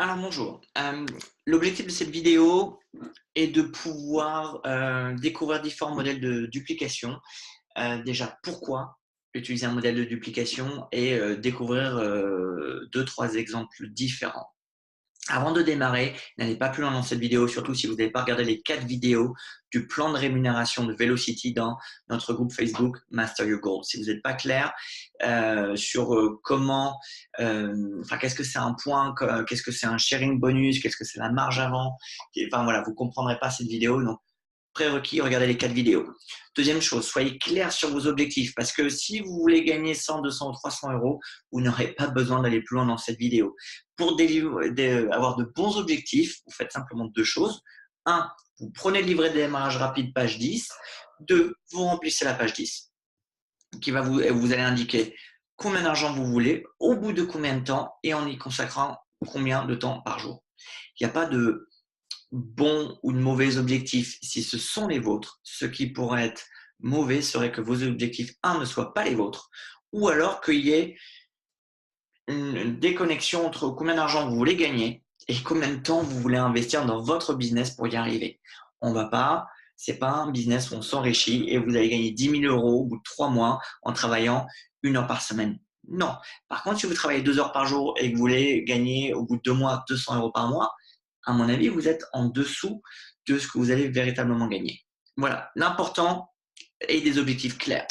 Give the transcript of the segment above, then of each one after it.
Alors bonjour. L'objectif de cette vidéo est de pouvoir découvrir différents modèles de duplication. Déjà, pourquoi utiliser un modèle de duplication et découvrir deux, trois exemples différents. Avant de démarrer, n'allez pas plus loin dans cette vidéo, surtout si vous n'avez pas regardé les 4 vidéos du plan de rémunération de Velocity dans notre groupe Facebook Master Your Goals. Si vous n'êtes pas clair sur comment, qu'est-ce que c'est un point, qu'est-ce que c'est un sharing bonus, qu'est-ce que c'est la marge avant, enfin voilà, vous ne comprendrez pas cette vidéo. Donc, prérequis, regardez les 4 vidéos. Deuxième chose, soyez clair sur vos objectifs parce que si vous voulez gagner 100, 200 ou 300 euros, vous n'aurez pas besoin d'aller plus loin dans cette vidéo. Pour avoir de bons objectifs, vous faites simplement deux choses. Un, vous prenez le livret de démarrage rapide, page 10. Deux, vous remplissez la page 10 qui va vous allez indiquer combien d'argent vous voulez, au bout de combien de temps et en y consacrant combien de temps par jour. Il n'y a pas de bons ou de mauvais objectifs. Si ce sont les vôtres, ce qui pourrait être mauvais serait que vos objectifs, ne soient pas les vôtres, ou alors qu'il y ait une déconnexion entre combien d'argent vous voulez gagner et combien de temps vous voulez investir dans votre business pour y arriver. C'est pas un business où on s'enrichit et vous allez gagner 10 000 euros au bout de 3 mois en travaillant 1 heure par semaine. Non. Par contre, si vous travaillez 2 heures par jour et que vous voulez gagner au bout de 2 mois 200 euros par mois, à mon avis, vous êtes en dessous de ce que vous allez véritablement gagner. Voilà. L'important est des objectifs clairs.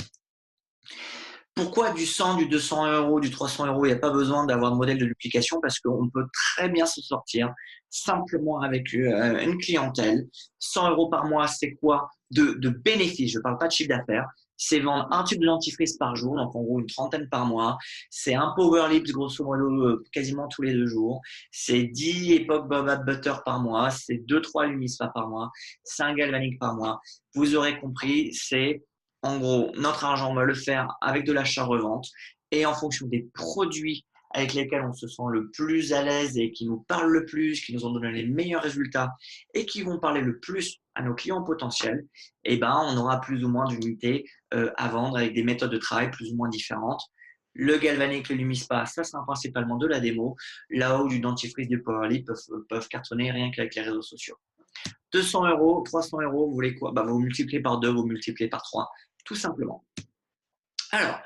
Pourquoi du 100, du 200 euros, du 300 euros? Il n'y a pas besoin d'avoir de modèle de duplication parce qu'on peut très bien se sortir simplement avec une clientèle. 100 euros par mois, c'est quoi de bénéfices? Je ne parle pas de chiffre d'affaires. C'est vendre un tube de dentifrice par jour, donc en gros une trentaine par mois. C'est un Power Lips, grosso modo, quasiment tous les 2 jours. C'est 10 Epoch Boba Butter par mois. C'est 2-3 Lumispa par mois. 5 Galvanic par mois. Vous aurez compris, c'est en gros, notre argent, on va le faire avec de l'achat-revente et en fonction des produits avec lesquels on se sent le plus à l'aise et qui nous parlent le plus, qui nous ont donné les meilleurs résultats et qui vont parler le plus à nos clients potentiels, on aura plus ou moins d'unités à vendre avec des méthodes de travail plus ou moins différentes. Le galvanique, le lumispa, ça sera principalement de la démo. Là-haut, du dentifrice, du powerlip peuvent cartonner rien qu'avec les réseaux sociaux. 200 euros, 300 euros, vous voulez quoi? Vous multipliez par 2, vous multipliez par 3, tout simplement. Alors,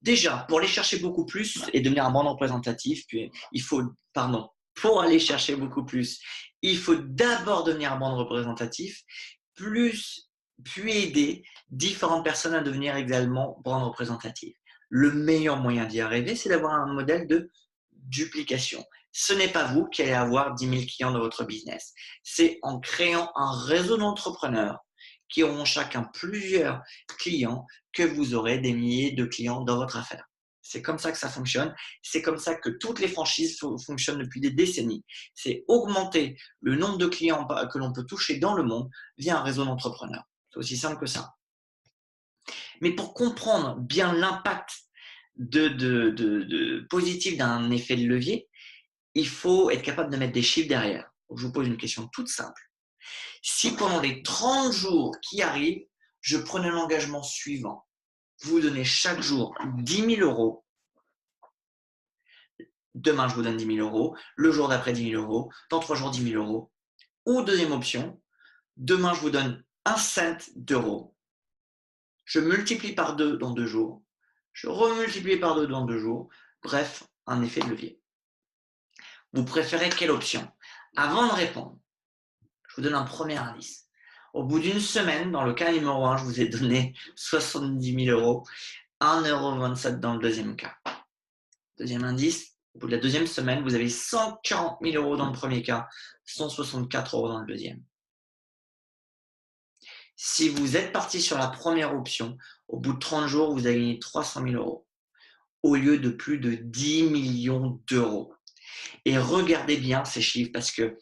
déjà, pour aller chercher beaucoup plus et devenir un brand représentatif, pour aller chercher beaucoup plus, il faut d'abord devenir un brand représentatif, puis aider différentes personnes à devenir également brand représentatif. Le meilleur moyen d'y arriver, c'est d'avoir un modèle de duplication. Ce n'est pas vous qui allez avoir 10 000 clients dans votre business. C'est en créant un réseau d'entrepreneurs qui auront chacun plusieurs clients que vous aurez des milliers de clients dans votre affaire. C'est comme ça que ça fonctionne. C'est comme ça que toutes les franchises fonctionnent depuis des décennies. C'est augmenter le nombre de clients que l'on peut toucher dans le monde via un réseau d'entrepreneurs. C'est aussi simple que ça. Mais pour comprendre bien l'impact positif d'un effet de levier, il faut être capable de mettre des chiffres derrière. Donc, je vous pose une question toute simple. Si pendant les 30 jours qui arrivent, je prenais l'engagement suivant, vous donnez chaque jour 10 000 euros, demain je vous donne 10 000 euros, le jour d'après 10 000 euros, dans 3 jours 10 000 euros, ou deuxième option, demain je vous donne 1 cent d'euros, je multiplie par 2 dans 2 jours, je remultiplie par 2 dans 2 jours, bref, un effet de levier. Vous préférez quelle option? Avant de répondre, je vous donne un premier indice. Au bout d'une semaine, dans le cas numéro 1, je vous ai donné 70 000 euros, 1,27 € dans le deuxième cas. Deuxième indice, au bout de la deuxième semaine, vous avez 140 000 euros dans le premier cas, 164 € dans le deuxième. Si vous êtes parti sur la première option, au bout de 30 jours, vous avez gagné 300 000 euros au lieu de plus de 10 millions d'euros. Et regardez bien ces chiffres parce que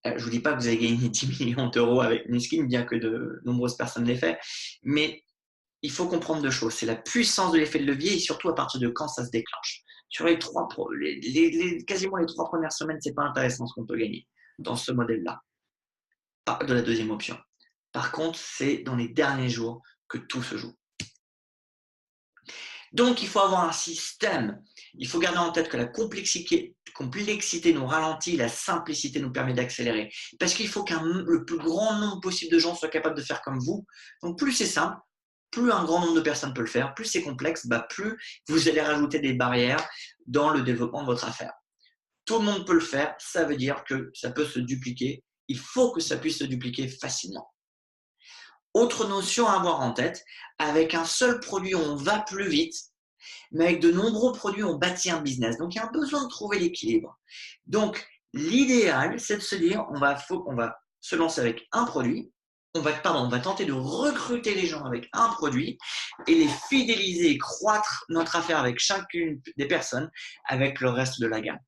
je ne vous dis pas que vous allez gagner 10 millions d'euros avec Nuskin, bien que de nombreuses personnes l'aient fait, mais il faut comprendre deux choses. C'est la puissance de l'effet de levier et surtout à partir de quand ça se déclenche. Sur quasiment les 3 premières semaines, ce n'est pas intéressant ce qu'on peut gagner dans ce modèle-là, de la deuxième option. Par contre, c'est dans les derniers jours que tout se joue. Donc, il faut avoir un système Il faut garder en tête que la complexité nous ralentit, la simplicité nous permet d'accélérer. Parce qu'il faut que le plus grand nombre possible de gens soient capables de faire comme vous. Donc plus c'est simple, plus un grand nombre de personnes peut le faire, plus c'est complexe, plus vous allez rajouter des barrières dans le développement de votre affaire. Tout le monde peut le faire, ça veut dire que ça peut se dupliquer. Il faut que ça puisse se dupliquer facilement. Autre notion à avoir en tête, avec un seul produit, on va plus vite, mais avec de nombreux produits, on bâtit un business. Donc, il y a un besoin de trouver l'équilibre. Donc, l'idéal, c'est de se dire, on va se lancer avec un produit, on va tenter de recruter les gens avec un produit et les fidéliser, croître notre affaire avec chacune des personnes avec le reste de la gamme.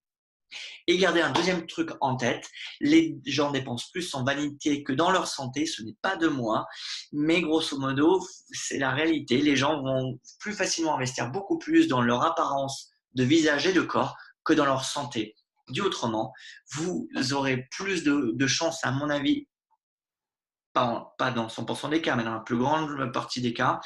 Et garder un deuxième truc en tête, les gens dépensent plus en vanité que dans leur santé, ce n'est pas de moi, mais grosso modo, c'est la réalité. Les gens vont plus facilement investir beaucoup plus dans leur apparence de visage et de corps que dans leur santé. Dit autrement, vous aurez plus de chances, à mon avis, pas dans 100% des cas, mais dans la plus grande partie des cas,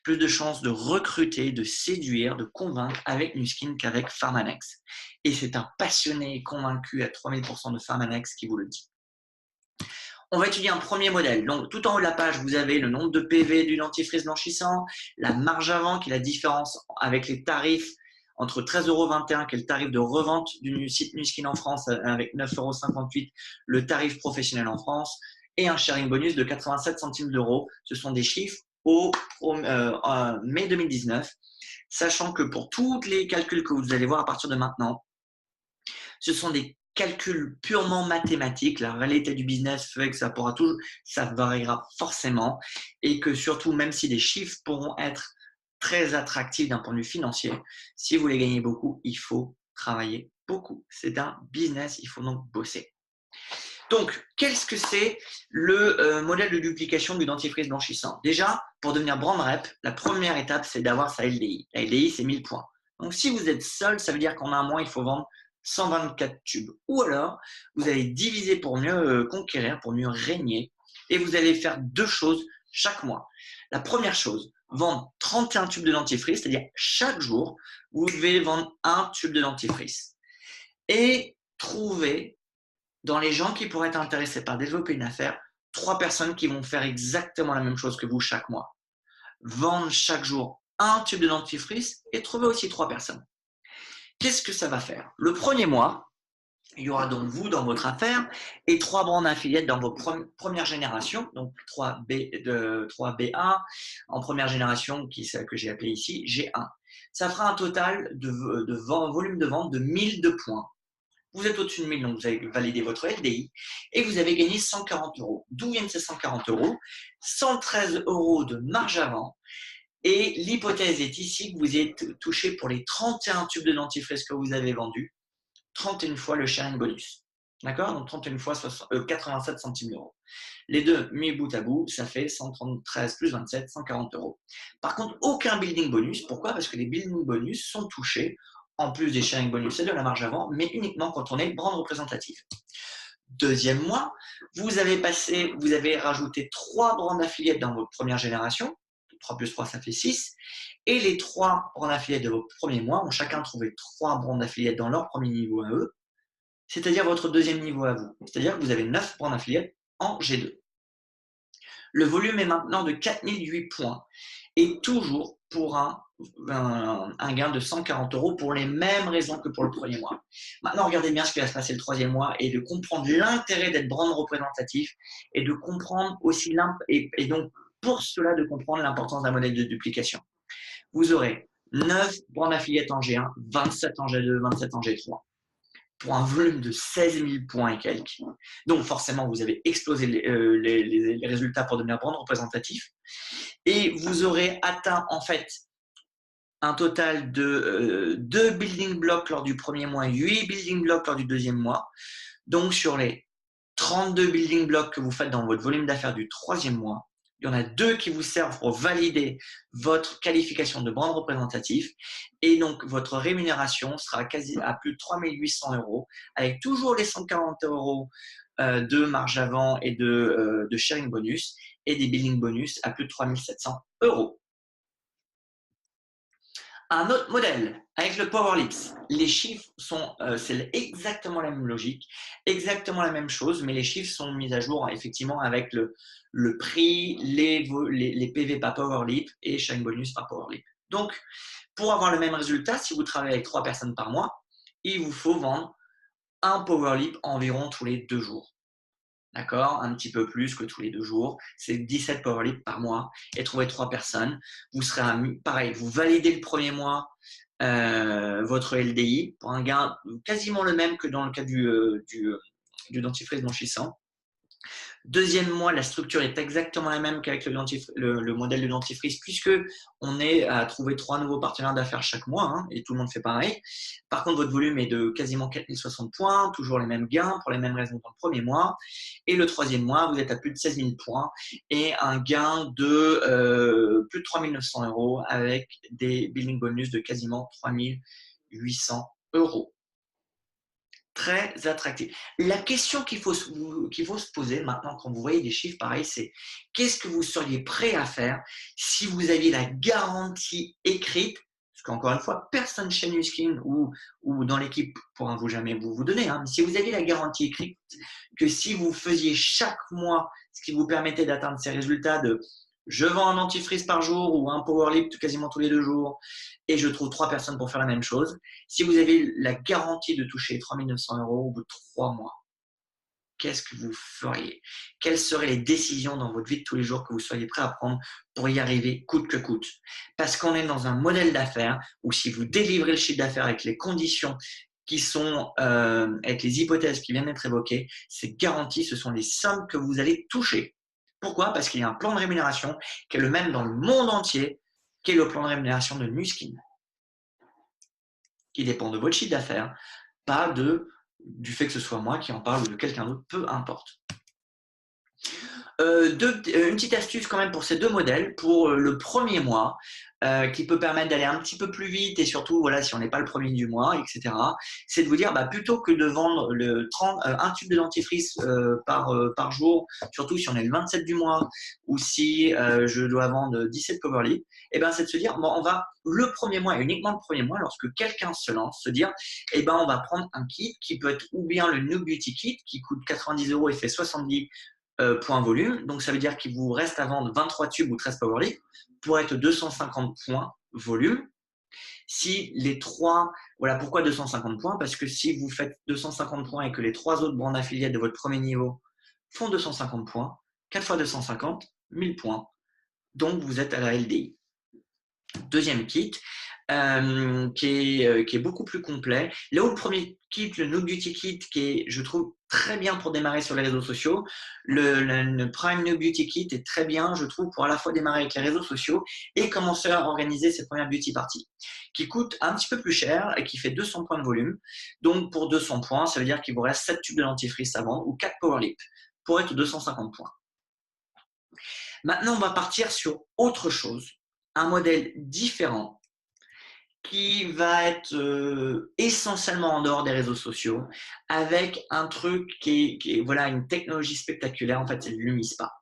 plus de chances de recruter, de séduire, de convaincre avec Nuskin qu'avec Pharmanex. Et c'est un passionné convaincu à 3000% de Pharmanex qui vous le dit. On va étudier un premier modèle. Donc, tout en haut de la page, vous avez le nombre de PV du dentifrice blanchissant, la marge avant, qui est la différence avec les tarifs entre 13,21 € qui est le tarif de revente du site Nuskin en France avec 9,58 € le tarif professionnel en France, et un sharing bonus de 87 centimes d'euros. Ce sont des chiffres au mai 2019, sachant que pour tous les calculs que vous allez voir à partir de maintenant, ce sont des calculs purement mathématiques. La réalité du business fait que ça variera forcément, et que surtout, même si les chiffres pourront être très attractifs d'un point de vue financier, si vous voulez gagner beaucoup, il faut travailler beaucoup. C'est un business, il faut donc bosser. Donc, qu'est-ce que c'est le modèle de duplication du dentifrice blanchissant? Déjà, pour devenir brand rep, la première étape, c'est d'avoir sa LDI. La LDI, c'est 1000 points. Donc, si vous êtes seul, ça veut dire qu'en un mois, il faut vendre 124 tubes. Ou alors, vous allez diviser pour mieux conquérir, pour mieux régner, et vous allez faire deux choses chaque mois. La première chose, vendre 31 tubes de dentifrice, c'est-à-dire chaque jour, vous devez vendre un tube de dentifrice. Et trouver dans les gens qui pourraient être intéressés par développer une affaire, 3 personnes qui vont faire exactement la même chose que vous chaque mois. Vendre chaque jour un tube de dentifrice et trouver aussi 3 personnes. Qu'est-ce que ça va faire? Le premier mois, il y aura donc vous dans votre affaire et 3 brands affiliates dans vos premières générations, donc 3BA en première génération, que j'ai appelé ici G1. Ça fera un total de volume de vente de 1002 points. Vous êtes au-dessus de 1000, donc vous avez validé votre LDI et vous avez gagné 140 €. D'où viennent ces 140 €? 113 € de marge avant. Et l'hypothèse est ici que vous êtes touché pour les 31 tubes de dentifrice que vous avez vendus, 31 fois le sharing bonus. D'accord? Donc 31 fois 87 centimes d'euros. Les deux mis bout à bout, ça fait 113 plus 27, 140 €. Par contre, aucun building bonus. Pourquoi? Parce que les building bonus sont touchés en plus des sharing bonus et de la marge avant, mais uniquement quand on est brand représentatif. Deuxième mois, vous avez rajouté 3 brands affiliates dans votre première génération. 3 plus 3, ça fait 6. Et les 3 brands affiliates de votre premier mois ont chacun trouvé 3 brands affiliates dans leur premier niveau à eux, c'est-à-dire votre deuxième niveau à vous. C'est-à-dire que vous avez 9 brands affiliates en G2. Le volume est maintenant de 4008 points et toujours pour un gain de 140 € pour les mêmes raisons que pour le premier mois. Maintenant, regardez bien ce qui va se passer le troisième mois et de comprendre l'intérêt d'être brand représentatif et de comprendre aussi et donc pour cela de comprendre l'importance d'un modèle de duplication. Vous aurez 9 brands affiliates en G1, 27 en G2, 27 en G3 pour un volume de 16 000 points et quelques. Donc forcément, vous avez explosé les résultats pour devenir brand représentatif. Et vous aurez atteint en fait un total de 2 building blocks lors du premier mois, 8 building blocks lors du deuxième mois. Donc sur les 32 building blocks que vous faites dans votre volume d'affaires du troisième mois, il y en a 2 qui vous servent pour valider votre qualification de brand représentatif et donc votre rémunération sera à plus de 3 800 € avec toujours les 140 € de marge avant et de sharing bonus et des billing bonus à plus de 3 700 €. Un autre modèle avec le Power Lips. Les chiffres sont, c'est exactement la même logique, exactement la même chose, mais les chiffres sont mis à jour effectivement avec le prix, les PV par Power Lip et chaque bonus par Power Lip. Donc, pour avoir le même résultat, si vous travaillez avec 3 personnes par mois, il vous faut vendre un Power Lip environ tous les 2 jours. D'accord? Un petit peu plus que tous les 2 jours. C'est 17 Power Lip par mois et trouver 3 personnes. Vous serez pareil, vous validez le premier mois votre LDI pour un gain quasiment le même que dans le cas du dentifrice blanchissant. Deuxième mois, la structure est exactement la même qu'avec le modèle de dentifrice, puisque on est à trouver 3 nouveaux partenaires d'affaires chaque mois, hein, et tout le monde fait pareil. Par contre, votre volume est de quasiment 4060 points, toujours les mêmes gains pour les mêmes raisons dans le premier mois. Et le troisième mois, vous êtes à plus de 16 000 points et un gain de plus de 3 900 € avec des billing bonus de quasiment 3 800 €. Très attractif. La question qu'il faut se poser maintenant quand vous voyez des chiffres pareils, c'est qu'est-ce que vous seriez prêt à faire si vous aviez la garantie écrite, parce qu'encore une fois, personne chez Nuskin ou dans l'équipe pourra vous jamais vous donner, hein, mais si vous aviez la garantie écrite que si vous faisiez chaque mois ce qui vous permettait d'atteindre ces résultats de je vends un dentifrice par jour ou un Power Lip quasiment tous les 2 jours et je trouve 3 personnes pour faire la même chose, si vous avez la garantie de toucher 3 900 € au bout de 3 mois, qu'est-ce que vous feriez? Quelles seraient les décisions dans votre vie de tous les jours que vous seriez prêt à prendre pour y arriver coûte que coûte? Parce qu'on est dans un modèle d'affaires où si vous délivrez le chiffre d'affaires avec les conditions qui sont, avec les hypothèses qui viennent d'être évoquées, c'est garanti, ce sont les sommes que vous allez toucher. Pourquoi? Parce qu'il y a un plan de rémunération qui est le même dans le monde entier, qui est le plan de rémunération de Nuskin, qui dépend de votre chiffre d'affaires, pas du fait que ce soit moi qui en parle ou de quelqu'un d'autre, peu importe. Une petite astuce quand même pour ces deux modèles. Pour le premier mois, qui peut permettre d'aller un petit peu plus vite et surtout, voilà, si on n'est pas le premier du mois, etc., c'est de vous dire, plutôt que de vendre un tube de dentifrice par jour, surtout si on est le 27 du mois ou si je dois vendre 17 Powerlip, c'est de se dire, bon, on va le premier mois, et uniquement le premier mois, lorsque quelqu'un se lance, se dire, on va prendre un kit qui peut être ou bien le New Beauty Kit qui coûte 90 € et fait 70 points volume. Donc, ça veut dire qu'il vous reste à vendre 23 tubes ou 13 Powerlip pour être 250 points volume. Si les trois, voilà pourquoi 250 points, parce que si vous faites 250 points et que les trois autres bandes affiliées de votre premier niveau font 250 points, 4 fois 250, 1000 points. Donc, vous êtes à la LDI. Deuxième kit, qui est beaucoup plus complet. Là où le premier kit, le No Beauty Kit, qui est, je trouve, très bien pour démarrer sur les réseaux sociaux. Le Prime No Beauty Kit est très bien, je trouve, pour à la fois démarrer avec les réseaux sociaux et commencer à organiser ses premières beauty parties, qui coûte un petit peu plus cher et qui fait 200 points de volume. Donc, pour 200 points, ça veut dire qu'il vous reste 7 tubes de dentifrice à vendre ou 4 Power Lip pour être 250 points. Maintenant, on va partir sur autre chose, un modèle différent qui va être essentiellement en dehors des réseaux sociaux, avec un truc qui est voilà, une technologie spectaculaire. En fait, c'est le Lumispa.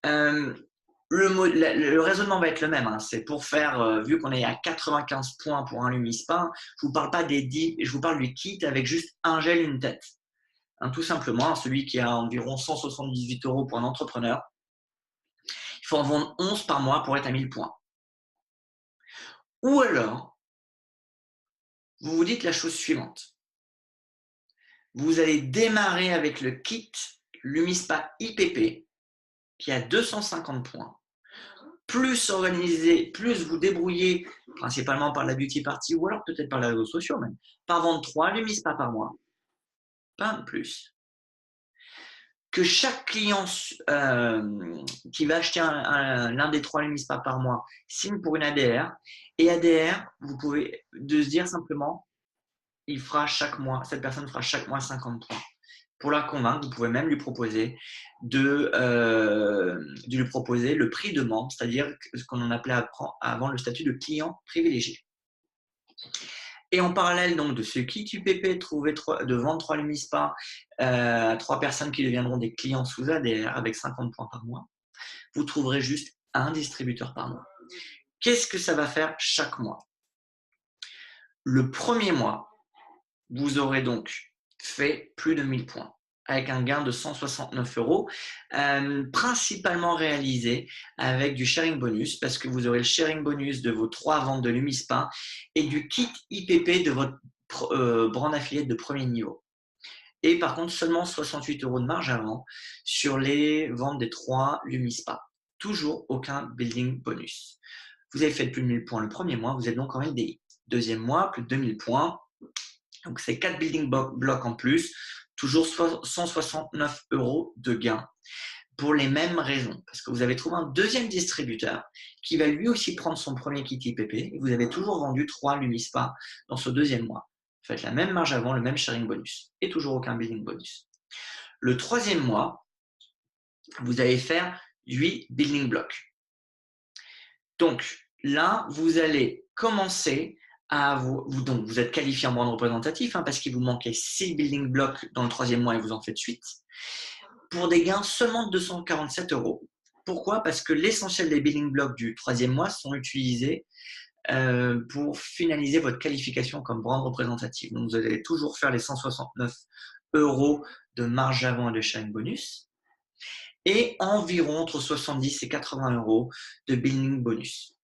Le raisonnement va être le même, hein. C'est pour faire, vu qu'on est à 95 points pour un Lumispa, je vous parle pas des 10, je vous parle du kit avec juste un gel, une tête. Hein, tout simplement, celui qui a environ 178 € pour un entrepreneur. Il faut en vendre 11 par mois pour être à 1000 points. Ou alors, vous vous dites la chose suivante. Vous allez démarrer avec le kit Lumispa IPP qui a 250 points. Plus organisé, plus vous débrouillez, principalement par la beauty party ou alors peut-être par les réseaux sociaux même, par vendre 3 Lumispa par mois. Pas de plus. Que chaque client qui va acheter l'un des 3 Lumispa par mois signe pour une ADR. Et ADR, vous pouvez se dire simplement, il fera chaque mois, cette personne fera chaque mois 50 points. Pour la convaincre, vous pouvez même lui proposer de lui proposer le prix de membre, c'est-à-dire ce qu'on en appelait avant le statut de client privilégié. Et en parallèle donc de ce kit UPP, de vendre 3 Lumispa à 3 personnes qui deviendront des clients sous ADR avec 50 points par mois, vous trouverez juste un distributeur par mois. Qu'est-ce que ça va faire chaque mois? Le premier mois, vous aurez donc fait plus de 1000 points avec un gain de 169 €, principalement réalisé avec du sharing bonus parce que vous aurez le sharing bonus de vos 3 ventes de Lumispa et du kit IPP de votre brand affiliate de premier niveau. Et par contre, seulement 68 € de marge avant sur les ventes des 3 Lumispa. Toujours aucun building bonus. Vous avez fait plus de 1000 points le premier mois, vous êtes donc en LDI. Deuxième mois, plus de 2000 points. Donc, c'est 4 building blocs en plus, toujours 169 € de gain pour les mêmes raisons. Parce que vous avez trouvé un deuxième distributeur qui va lui aussi prendre son premier kit IPP et vous avez toujours vendu 3 Lumispa dans ce deuxième mois. Vous faites la même marge avant, le même sharing bonus et toujours aucun building bonus. Le troisième mois, vous allez faire 8 building blocks. Donc là, vous allez commencer à donc vous êtes qualifié en brand représentatif parce qu'il vous manquait 6 building blocks dans le troisième mois et vous en faites 8 pour des gains seulement de 247 €. Pourquoi? Parce que l'essentiel des building blocks du troisième mois sont utilisés pour finaliser votre qualification comme brand représentatif. Donc, vous allez toujours faire les 169 € de marge avant et de sharing bonus et environ entre 70 et 80 € de building bonus.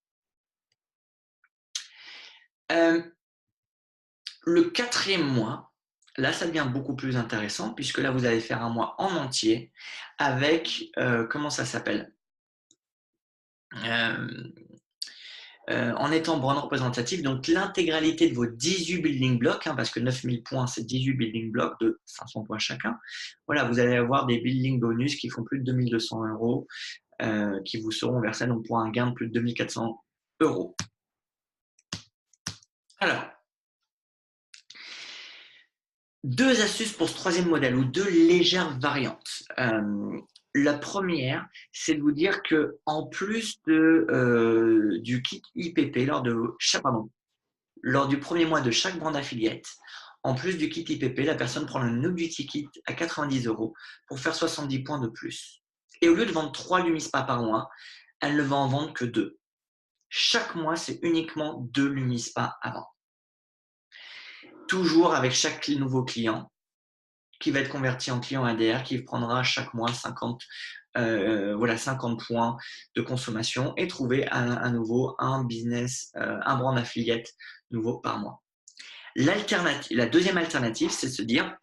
Le quatrième mois, là, ça devient beaucoup plus intéressant puisque là, vous allez faire un mois en entier avec, comment ça s'appelle? En étant brand représentatif, donc l'intégralité de vos 18 building blocks, parce que 9000 points, c'est 18 building blocks de 500 points chacun. Voilà, vous allez avoir des building bonus qui font plus de 2200 € qui vous seront versés donc pour un gain de plus de 2400 €. Alors, deux astuces pour ce troisième modèle ou deux légères variantes. La première, c'est de vous dire que en plus du kit IPP lors du premier mois de chaque brand affiliate, en plus du kit IPP, la personne prend le No Duty Kit à 90 € pour faire 70 points de plus. Et au lieu de vendre 3 Lumispa par mois, elle ne va en vendre que 2. Chaque mois, c'est uniquement 2 Lumispa à vendre. Toujours avec chaque nouveau client qui va être converti en client ADR, qui prendra chaque mois 50 points de consommation et trouver à nouveau un business, un brand affiliate nouveau par mois. La deuxième alternative, c'est de se dire,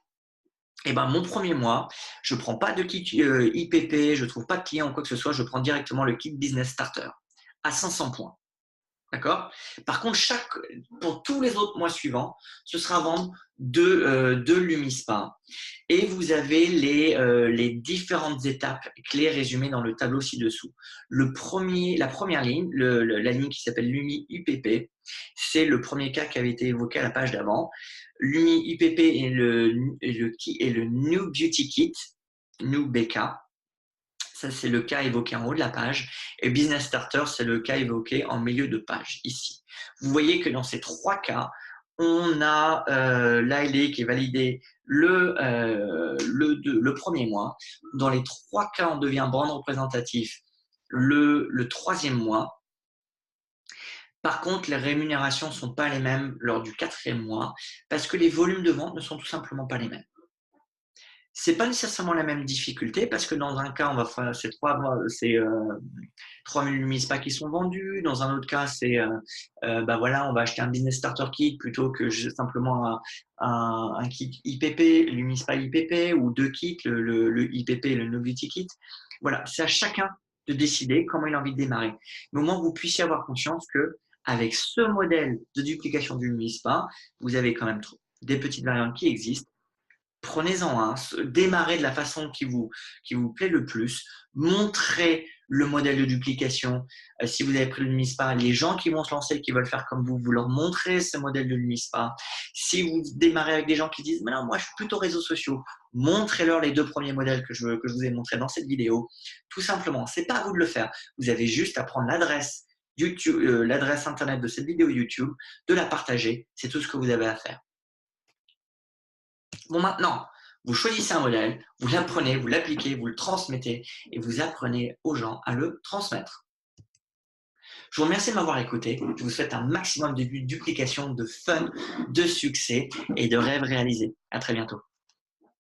mon premier mois, je ne prends pas de kit IPP, je ne trouve pas de client ou quoi que ce soit, je prends directement le kit Business Starter à 500 points. D'accord? Par contre, pour tous les autres mois suivants, ce sera vendre deux Lumispa. Et vous avez les différentes étapes clés résumées dans le tableau ci-dessous. La première ligne, la ligne qui s'appelle Lumi UPP, c'est le premier cas qui avait été évoqué à la page d'avant. Lumi UPP est le New Beauty Kit, New BK. Ça, c'est le cas évoqué en haut de la page. Et Business Starter, c'est le cas évoqué en milieu de page, ici. Vous voyez que dans ces trois cas, on a l'ALE qui est validé le premier mois. Dans les trois cas, on devient brand représentatif le troisième mois. Par contre, les rémunérations ne sont pas les mêmes lors du quatrième mois parce que les volumes de vente ne sont tout simplement pas les mêmes. C'est pas nécessairement la même difficulté parce que dans un cas, on va faire 3000 Lumispa qui sont vendus. Dans un autre cas, on va acheter un Business Starter Kit plutôt que simplement un kit IPP, Lumispa IPP ou deux kits, le IPP et le Novelty Kit. Voilà, c'est à chacun de décider comment il a envie de démarrer. Mais au moins, vous puissiez avoir conscience que avec ce modèle de duplication du Lumispa, vous avez quand même des petites variantes qui existent. Prenez-en un, démarrez de la façon qui vous plaît le plus, montrez le modèle de duplication. Si vous avez pris le Lumispa, les gens qui vont se lancer, qui veulent faire comme vous leur montrez ce modèle de Lumispa. Si vous démarrez avec des gens qui disent « Mais non, moi je suis plutôt réseaux sociaux », montrez-leur les deux premiers modèles que je vous ai montrés dans cette vidéo. Tout simplement, ce n'est pas à vous de le faire. Vous avez juste à prendre l'adresse YouTube, l'adresse internet de cette vidéo YouTube, de la partager. C'est tout ce que vous avez à faire. Bon, maintenant, vous choisissez un modèle, vous l'apprenez, vous l'appliquez, vous le transmettez et vous apprenez aux gens à le transmettre. Je vous remercie de m'avoir écouté. Je vous souhaite un maximum de duplication, de fun, de succès et de rêves réalisés. À très bientôt.